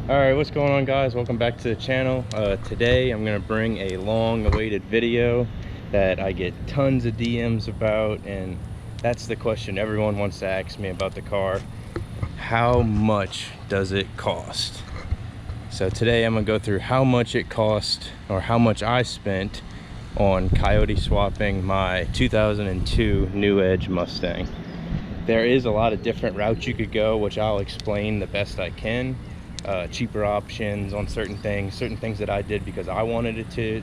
All right, what's going on, guys? Welcome back to the channel. Today I'm gonna bring a long awaited video that I get tons of DMs about, and that's the question everyone wants to ask me about the car. How much does it cost? So today I'm gonna go through how much it cost, or how much I spent on Coyote swapping my 2002 New Edge Mustang. There is a lot of different routes you could go, which I'll explain the best I can. Cheaper options on certain things that I did because I wanted to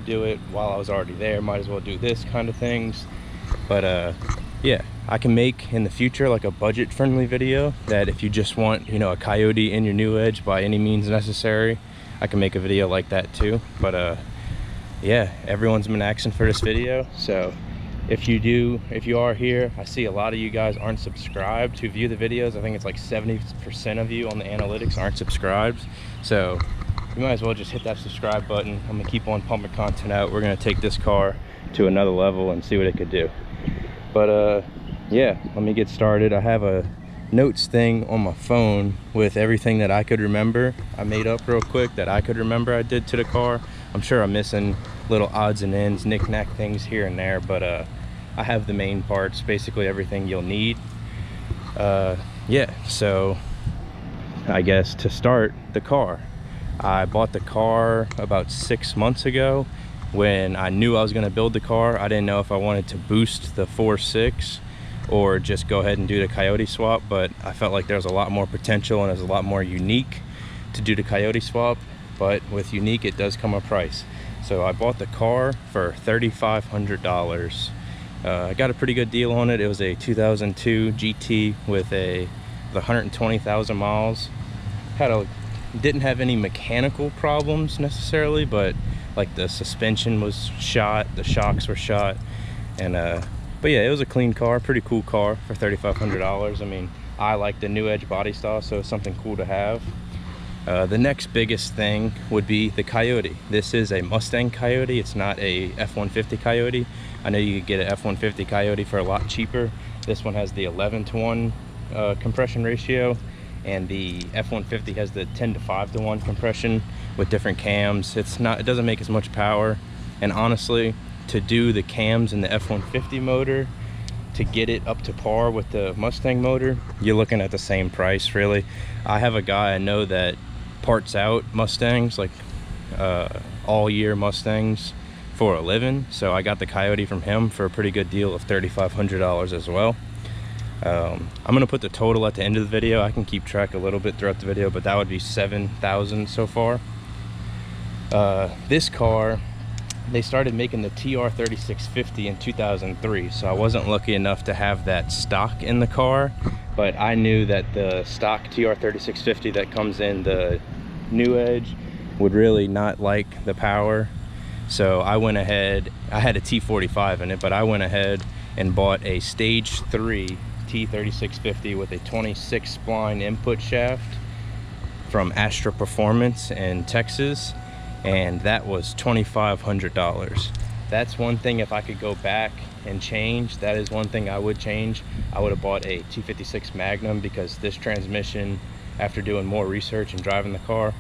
do it while I was already there. Might as well do this kind of things. But yeah, I can make in the future like a budget friendly video that if you just want, you know, a Coyote in your New Edge by any means necessary, I can make a video like that too. But yeah, everyone's been asking for this video, so if you are here, I see a lot of you guys aren't subscribed to view the videos. I think it's like 70% of you on the analytics aren't subscribed, so you might as well just hit that subscribe button. I'm gonna keep on pumping content out. We're gonna take this car to another level and see what it could do. But yeah, let me get started. I have a notes thing on my phone with everything that I could remember. I made up real quick that I could remember I did to the car. I'm sure I'm missing little odds and ends, knick-knack things here and there, but I have the main parts, basically everything you'll need. Yeah, so I guess to start, the car. I bought the car about 6 months ago when I knew I was going to build the car. I didn't know if I wanted to boost the 4.6 or just go ahead and do the Coyote swap, but I felt like there was a lot more potential and it was a lot more unique to do the Coyote swap. But with unique, it does come a price. So I bought the car for $3,500. I got a pretty good deal on it. It was a 2002 GT with 120,000 miles. Didn't have any mechanical problems necessarily, but like the suspension was shot, the shocks were shot, and but yeah, it was a clean car, pretty cool car for $3,500. I mean, I like the New Edge body style, so it's something cool to have. The next biggest thing would be the Coyote. This is a Mustang Coyote. It's not a F-150 Coyote. I know you could get an F-150 Coyote for a lot cheaper. This one has the 11:1 compression ratio, and the F-150 has the 10:5:1 compression with different cams. It doesn't make as much power, and honestly, to do the cams in the F-150 motor, to get it up to par with the Mustang motor, you're looking at the same price, really. I have a guy I know that parts out Mustangs, like all year Mustangs, for a living, so I got the Coyote from him for a pretty good deal of $3,500 as well. I'm gonna put the total at the end of the video. I can keep track a little bit throughout the video, but that would be $7,000 so far. This car, they started making the TR3650 in 2003, so I wasn't lucky enough to have that stock in the car, but I knew that the stock TR3650 that comes in the New Edge would really not like the power. So I went ahead, I had a T45 in it, but I went ahead and bought a stage 3 T3650 with a 26 spline input shaft from Astra Performance in Texas, and that was $2,500. That's one thing, if I could go back and change, that is one thing I would change. I would have bought a 256 Magnum, because this transmission, after doing more research and driving the car,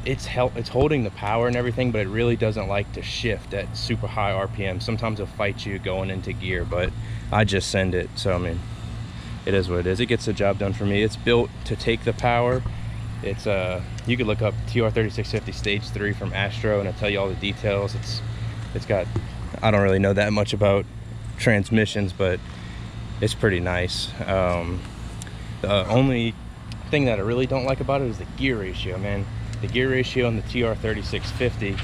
it's holding the power and everything, but it really doesn't like to shift at super high RPM. Sometimes it'll fight you going into gear, but I just send it. So I mean, it is what it is. It gets the job done for me. It's built to take the power. It's you could look up TR3650 stage 3 from Astro and it'll tell you all the details. It's got, I don't really know that much about transmissions, but it's pretty nice. The only thing that I really don't like about it is the gear ratio, man. The gear ratio on the TR3650,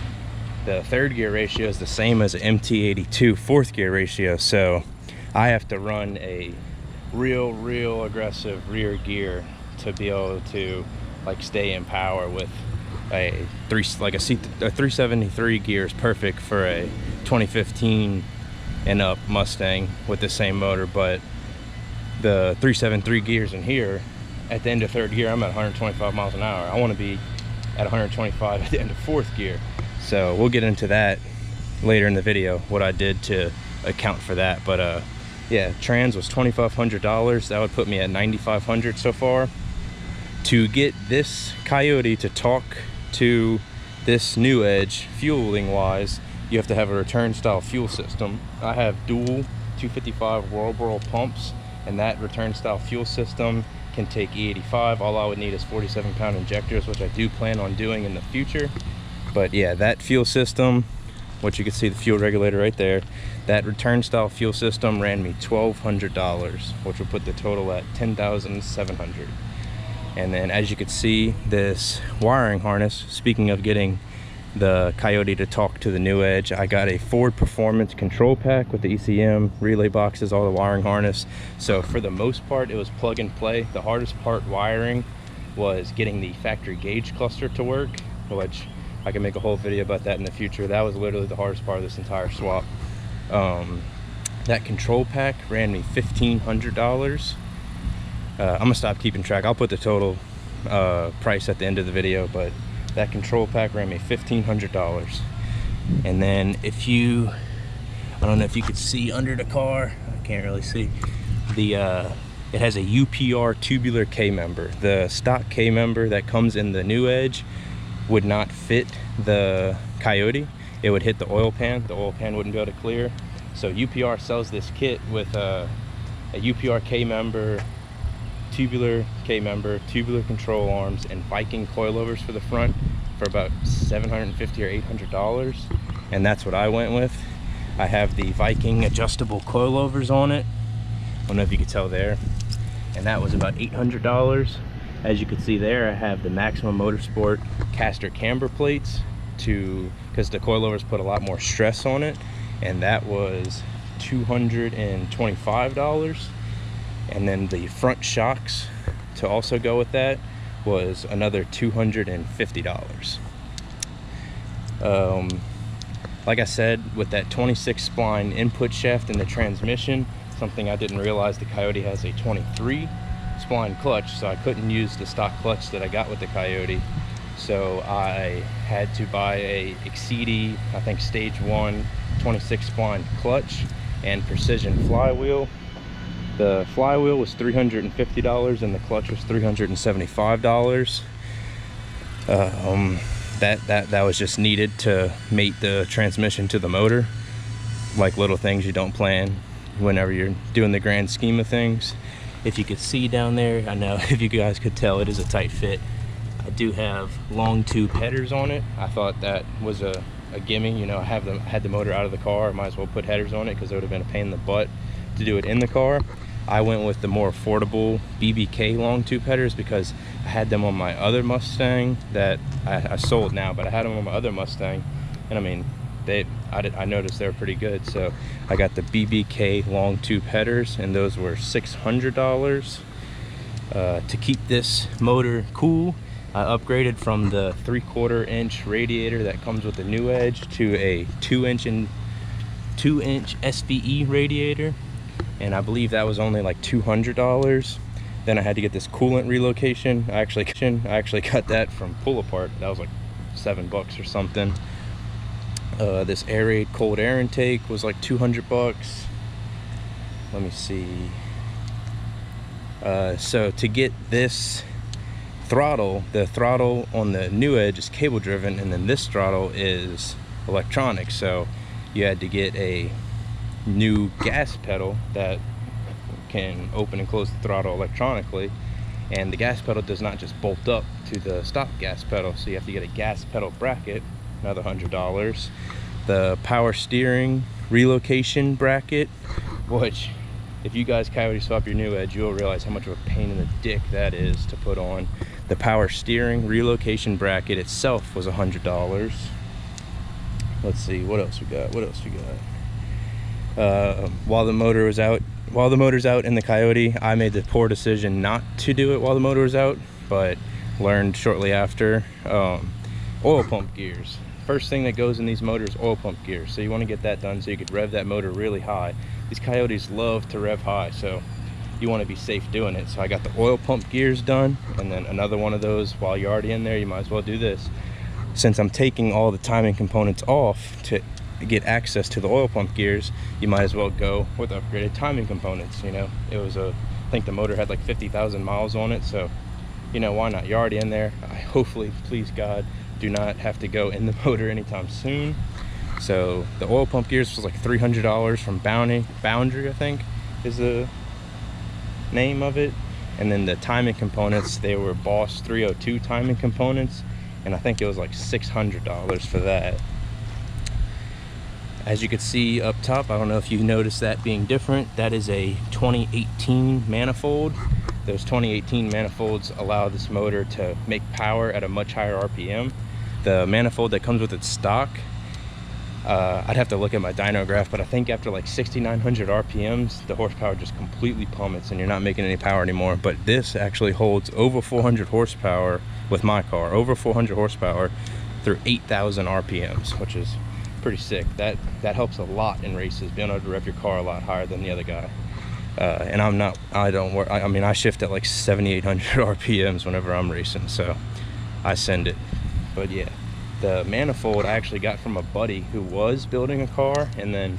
the third gear ratio is the same as an MT82 fourth gear ratio, so I have to run a real aggressive rear gear to be able to like stay in power with a 373 gear is perfect for a 2015 and up Mustang with the same motor, but the 373 gears in here, at the end of third gear, I'm at 125 miles an hour. I want to be at 125 at the end of fourth gear. So we'll get into that later in the video, what I did to account for that. But yeah, trans was $2,500. That would put me at $9,500 so far. To get this Coyote to talk to this New Edge fueling wise, you have to have a return style fuel system. I have dual 255 World pumps, and that return style fuel system can take E85. All I would need is 47-pound injectors, which I do plan on doing in the future. But yeah, that fuel system, which you can see the fuel regulator right there, that return style fuel system ran me $1,200, which will put the total at $10,700. And then as you can see, this wiring harness, speaking of getting the Coyote to talk to the New Edge, I got a Ford Performance control pack with the ECM, relay boxes, all the wiring harness. So for the most part, it was plug and play. The hardest part wiring was getting the factory gauge cluster to work, which I can make a whole video about that in the future. That was literally the hardest part of this entire swap. That control pack ran me $1,500. I'm gonna stop keeping track. I'll put the total price at the end of the video, but that control pack ran me $1,500. And then if you, I don't know if you could see under the car, I can't really see, the it has a UPR tubular K member. The stock K member that comes in the New Edge would not fit the Coyote. It would hit the oil pan. The oil pan wouldn't be able to clear. So UPR sells this kit with a UPR K member, tubular K member, tubular control arms, and Viking coilovers for the front for about $750 or $800, and that's what I went with. I have the Viking adjustable coilovers on it. I don't know if you could tell there, and that was about $800. As you can see there, I have the Maximum Motorsport caster camber plates because the coilovers put a lot more stress on it, and that was $225. And then the front shocks to also go with that was another $250. Like I said, with that 26 spline input shaft in the transmission, something I didn't realize, the Coyote has a 23 spline clutch, so I couldn't use the stock clutch that I got with the Coyote. So I had to buy a Exceedi, I think stage 1 26 spline clutch and precision flywheel. The flywheel was $350 and the clutch was $375. That was just needed to mate the transmission to the motor. Like little things you don't plan whenever you're doing the grand scheme of things. If you could see down there, I know if you guys could tell, it is a tight fit. I do have long tube headers on it. I thought that was a gimme. You know, I had the motor out of the car. I might as well put headers on it because it would have been a pain in the butt to do it in the car. I went with the more affordable BBK long tube headers because I had them on my other Mustang that I sold now, but I had them on my other Mustang, and I mean, I noticed they were pretty good. So I got the BBK long tube headers, and those were $600. To keep this motor cool, I upgraded from the 3/4 inch radiator that comes with the New Edge to a 2-inch SVE radiator, and I believe that was only like $200. Then I had to get this coolant relocation. I actually got that from Pull Apart. That was like $7 or something. This Aerate cold air intake was like $200. Let me see. So to get this throttle, the throttle on the New Edge is cable driven, and then this throttle is electronic. So you had to get a new gas pedal that can open and close the throttle electronically, and the gas pedal does not just bolt up to the stock gas pedal, so you have to get a gas pedal bracket, another $100. The power steering relocation bracket, which if you guys Coyote swap your New Edge, you'll realize how much of a pain in the dick that is to put on. The power steering relocation bracket itself was $100. Let's see, what else we got? While the motor's out in the Coyote, I made the poor decision not to do it while the motor was out, but learned shortly after. Oil pump gears. First thing that goes in these motors, oil pump gears. So you want to get that done so you could rev that motor really high. These Coyotes love to rev high, so you want to be safe doing it. So I got the oil pump gears done, and then another one of those. While you're already in there, you might as well do this. Since I'm taking all the timing components off to get access to the oil pump gears, you might as well go with upgraded timing components. You know, it was I think the motor had like 50,000 miles on it, so you know, why not? You're already in there. I hopefully, please God, do not have to go in the motor anytime soon. So the oil pump gears was like $300 from Boundary, I think is the name of it. And then the timing components, they were Boss 302 timing components, and I think it was like $600 for that. As you can see up top, I don't know if you noticed that being different, that is a 2018 manifold. Those 2018 manifolds allow this motor to make power at a much higher RPM. The manifold that comes with its stock, I'd have to look at my dyno graph, but I think after like 6,900 RPMs, the horsepower just completely plummets and you're not making any power anymore. But this actually holds over 400 horsepower with my car, over 400 horsepower through 8,000 RPMs, which is pretty sick. That helps a lot in races, being able to rev your car a lot higher than the other guy. And I shift at like 7,800 RPMs whenever I'm racing, so I send it. But yeah, the manifold I actually got from a buddy who was building a car, and then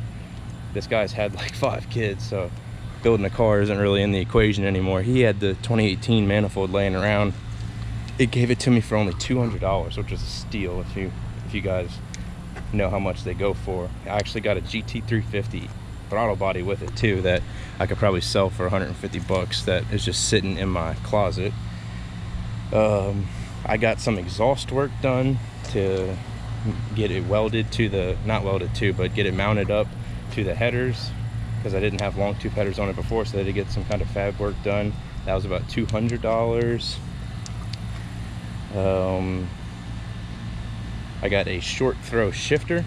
this guy's had like 5 kids, so building a car isn't really in the equation anymore. He had the 2018 manifold laying around. It gave it to me for only $200, which is a steal if you guys know how much they go for. I actually got a GT350 throttle body with it too that I could probably sell for 150 bucks. That is just sitting in my closet. I got some exhaust work done to get it welded to the, not welded to, but get it mounted up to the headers, because I didn't have long tube headers on it before, so I had to get some kind of fab work done. That was about $200. I got a short throw shifter.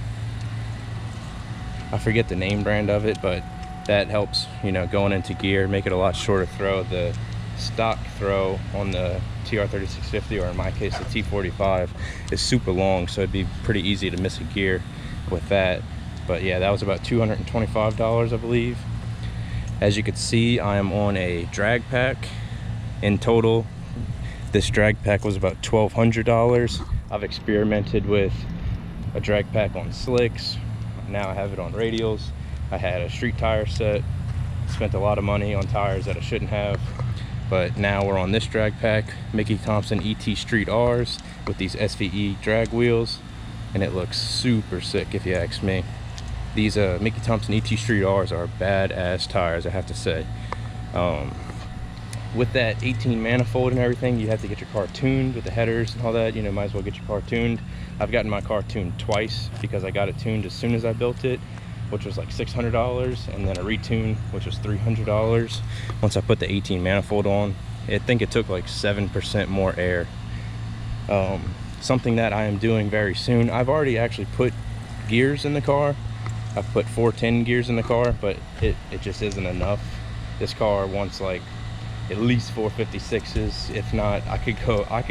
I forget the name brand of it, but that helps, you know, going into gear, make it a lot shorter throw. The stock throw on the TR3650, or in my case the T45, is super long, so it'd be pretty easy to miss a gear with that. But yeah, that was about $225, I believe. As you can see, I am on a drag pack. In total, this drag pack was about $1,200. I've experimented with a drag pack on slicks. Now I have it on radials. I had a street tire set. Spent a lot of money on tires that I shouldn't have. But now we're on this drag pack, Mickey Thompson ET Street R's with these SVE drag wheels, and it looks super sick if you ask me. These Mickey Thompson ET Street R's are badass tires, I have to say. With that 18 manifold and everything, you have to get your car tuned with the headers and all that. You know, might as well get your car tuned. I've gotten my car tuned twice, because I got it tuned as soon as I built it, which was like $600, and then a retune, which was $300. Once I put the 18 manifold on, I think it took like 7% more air. Something that I am doing very soon. I've already actually put gears in the car. I've put 410 gears in the car, but it just isn't enough. This car wants like at least 456s. If not, I could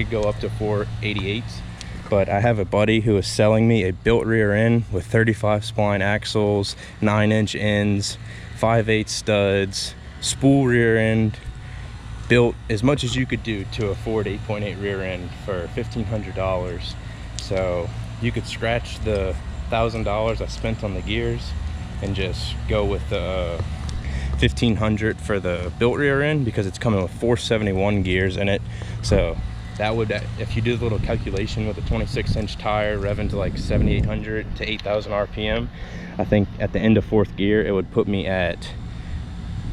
go up to 488s. But I have a buddy who is selling me a built rear end with 35 spline axles, 9-inch ends, 5/8 studs, spool rear end, built as much as you could do to a Ford 8.8 rear end for $1,500. So you could scratch the $1,000 I spent on the gears and just go with the $1,500 for the built rear end, because it's coming with 471 gears in it. So that would, if you do the little calculation with a 26-inch tire revving to like 7,800 to 8,000 RPM, I think at the end of 4th gear it would put me at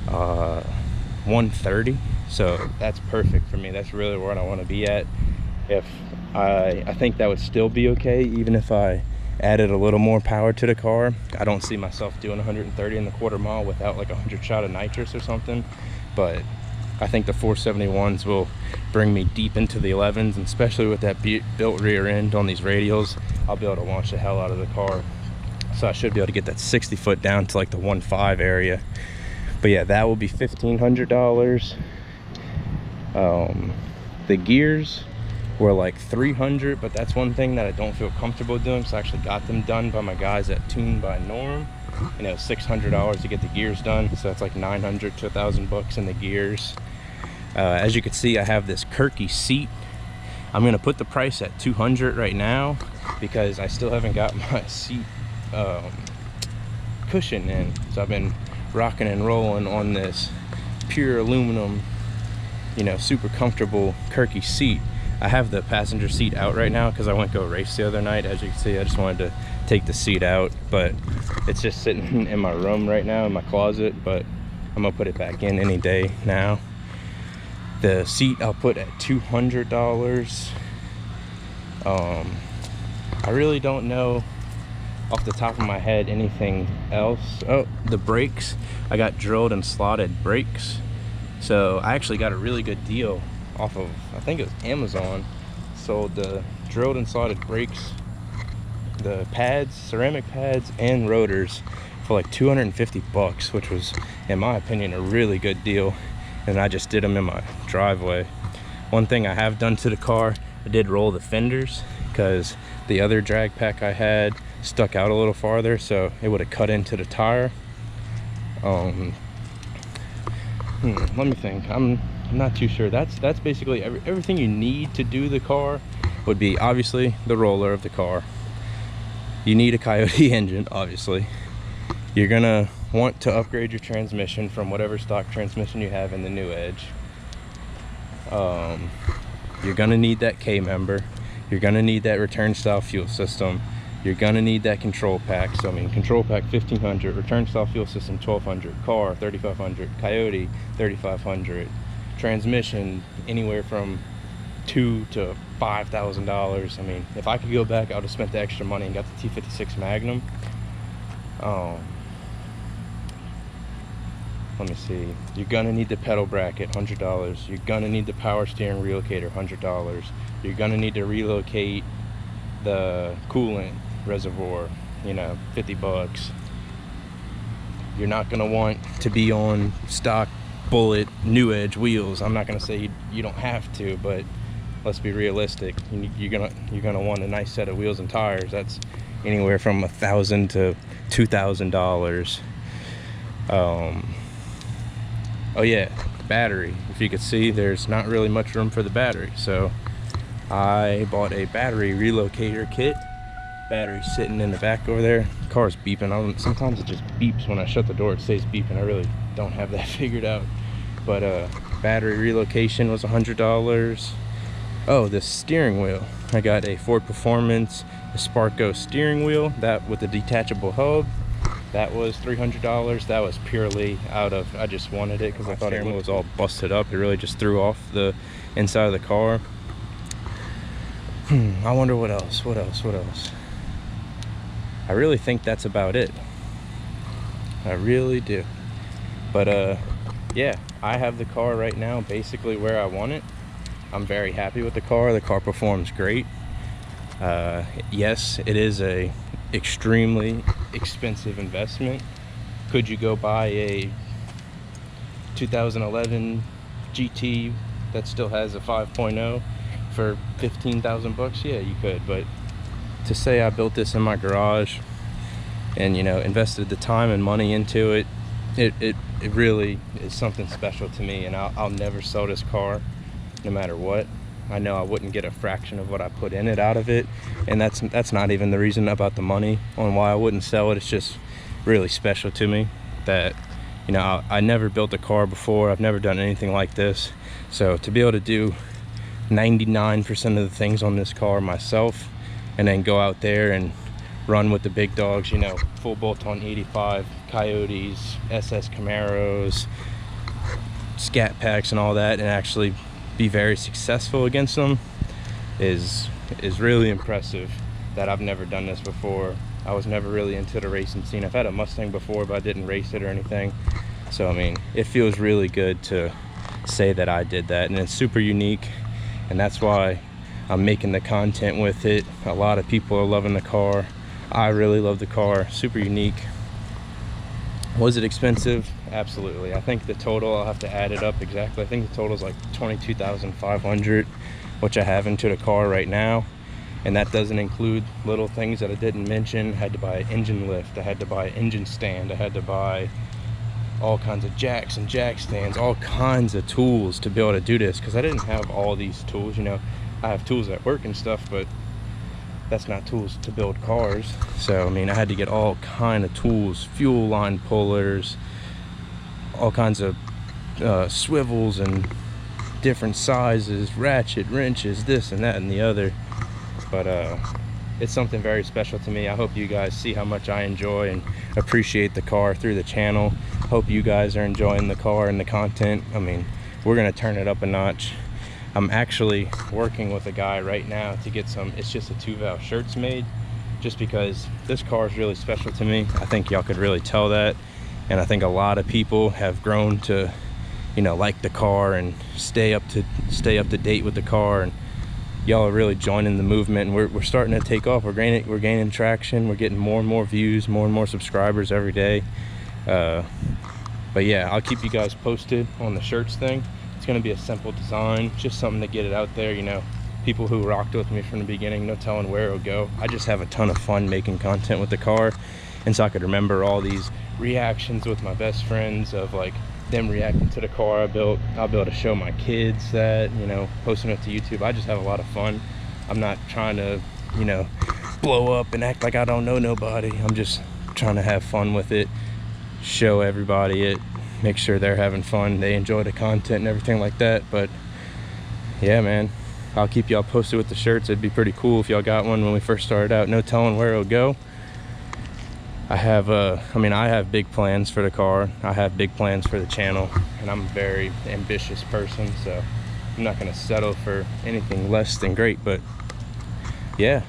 130. So that's perfect for me. That's really where I want to be at. If I think that would still be okay even if I added a little more power to the car. I don't see myself doing 130 in the quarter mile without like 100 shot of nitrous or something, but I think the 471s will bring me deep into the 11s, and especially with that built rear end on these radials, I'll be able to launch the hell out of the car. So I should be able to get that 60 foot down to like the 1.5 area. But yeah, that will be $1,500. The gears were like $300, but that's one thing that I don't feel comfortable doing, so I actually got them done by my guys at Tune by Norm, and it was $600 to get the gears done, so that's like $900 to $1,000 in the gears. As you can see, I have this Kirky seat. I'm gonna put the price at $200 right now, because I still haven't got my seat cushion in, so I've been rocking and rolling on this pure aluminum you know, super comfortable Kirky seat. I have the passenger seat out right now because I went to go race the other night. As you can see, I just wanted to take the seat out, but it's just sitting in my room right now in my closet, but I'm gonna put it back in any day now. The seat I'll put at $200. I really don't know off the top of my head anything else. Oh, the brakes, I got drilled and slotted brakes, so I actually got a really good deal off of, I think it was Amazon. Sold the drilled and slotted brakes, the pads, ceramic pads and rotors for like 250 bucks, which was, in my opinion, a really good deal. And I just did them in my driveway. One thing I have done to the car, I did roll the fenders because the other drag pack I had stuck out a little farther, so it would have cut into the tire. Let me think. I'm not too sure. That's basically everything you need to do the car. Would be obviously the roller of the car. You need a Coyote engine, obviously. You're gonna want to upgrade your transmission from whatever stock transmission you have in the new Edge. You're gonna need that K-member. You're gonna need that return style fuel system. You're gonna need that control pack. So I mean, control pack 1500, return style fuel system 1200, car 3500, Coyote 3500, transmission anywhere from $2,000 to $5,000. I mean, if I could go back, I would have spent the extra money and got the T56 Magnum. Let me see. You're gonna need the pedal bracket, $100. You're gonna need the power steering relocator, $100. You're gonna need to relocate the coolant reservoir, you know, 50 bucks. You're not gonna want to be on stock Bullet new Edge wheels. I'm not gonna say you don't have to, but let's be realistic. You're gonna want a nice set of wheels and tires. That's anywhere from $1,000 to $2,000. Oh yeah, battery. If you could see, there's not really much room for the battery, so I bought a battery relocator kit. Battery sitting in the back over there. Car's beeping. Sometimes it just beeps when I shut the door. It stays beeping. I really don't have that figured out. But battery relocation was $100. Oh, the steering wheel. I got a Ford Performance Sparco steering wheel, that with a detachable hub. That was $300. That was purely out of, I just wanted it because I thought it was all busted up. It really just threw off the inside of the car. I wonder what else. I really think that's about it. I really do. But yeah, I have the car right now basically where I want it. I'm very happy with the car. The car performs great. Yes, it is a extremely expensive investment. Could you go buy a 2011 GT that still has a 5.0 for 15,000 bucks? Yeah, you could. But to say I built this in my garage and, you know, invested the time and money into it, it really is something special to me, and I'll never sell this car no matter what. I know I wouldn't get a fraction of what I put in it out of it, and that's not even the reason about the money on why I wouldn't sell it. It's just really special to me that, you know, I never built a car before. I've never done anything like this, so to be able to do 99% of the things on this car myself and then go out there and run with the big dogs, you know, full bolt-on 85 Coyotes, SS Camaros, Scat Packs and all that, and actually be very successful against them is really impressive. That I've never done this before. I was never really into the racing scene. I've had a Mustang before, but I didn't race it or anything. So I mean, it feels really good to say that I did that, and it's super unique, and that's why I'm making the content with it. A lot of people are loving the car. I really love the car. Super unique. Was it expensive? Absolutely. I think the total, I'll have to add it up exactly. I think the total is like $22,500, which I have into the car right now. And that doesn't include little things that I didn't mention. I had to buy an engine lift. I had to buy an engine stand. I had to buy all kinds of jacks and jack stands, all kinds of tools to be able to do this, because I didn't have all these tools. You know, I have tools at work and stuff, but that's not tools to build cars. So I mean, I had to get all kind of tools, fuel line pullers, all kinds of swivels and different sizes, ratchet wrenches, this and that and the other. But it's something very special to me. I hope you guys see how much I enjoy and appreciate the car through the channel. Hope you guys are enjoying the car and the content. I mean, we're gonna turn it up a notch. I'm actually working with a guy right now to get some, it's just a 2-valve shirts made, just because this car is really special to me. I think y'all could really tell that. And I think a lot of people have grown to, you know, like the car and stay up to date with the car, and y'all are really joining the movement, and we're starting to take off. We're gaining traction. We're getting more and more views, more and more subscribers every day. But yeah, I'll keep you guys posted on the shirts thing. It's gonna be a simple design, just something to get it out there. You know, people who rocked with me from the beginning, no telling where it'll go. I just have a ton of fun making content with the car, and so I could remember all these reactions with my best friends of like them reacting to the car I built. I'll be able to show my kids that, you know, posting it to YouTube. I just have a lot of fun. I'm not trying to, you know, blow up and act like I don't know nobody. I'm just trying to have fun with it, show everybody it, make sure they're having fun, they enjoy the content and everything like that. But yeah, man, I'll keep y'all posted with the shirts. It'd be pretty cool if y'all got one when we first started out. No telling where it'll go. I have big plans for the car. I have big plans for the channel, and I'm a very ambitious person, so I'm not gonna settle for anything less than great. But yeah,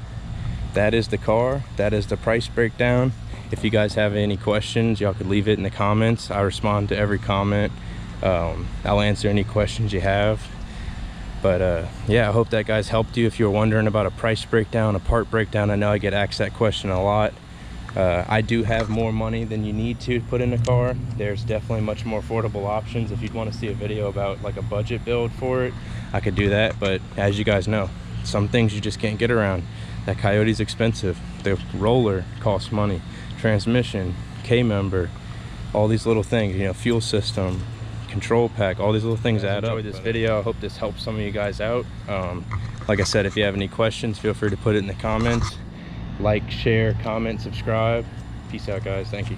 that is the car. That is the price breakdown. If you guys have any questions, y'all could leave it in the comments. I respond to every comment. I'll answer any questions you have. But yeah, I hope that guys helped you. If you're wondering about a price breakdown, a part breakdown, I know I get asked that question a lot. I do have more money than you need to put in a car. There's definitely much more affordable options. If you'd want to see a video about like a budget build for it, I could do that. But as you guys know, some things you just can't get around. That Coyote's expensive. The roller costs money. Transmission, K-member, all these little things, you know, fuel system, control pack, all these little things add up. Enjoyed this video. I hope this helps some of you guys out. Like I said, if you have any questions, feel free to put it in the comments. Like, share, comment, subscribe. Peace out, guys. Thank you.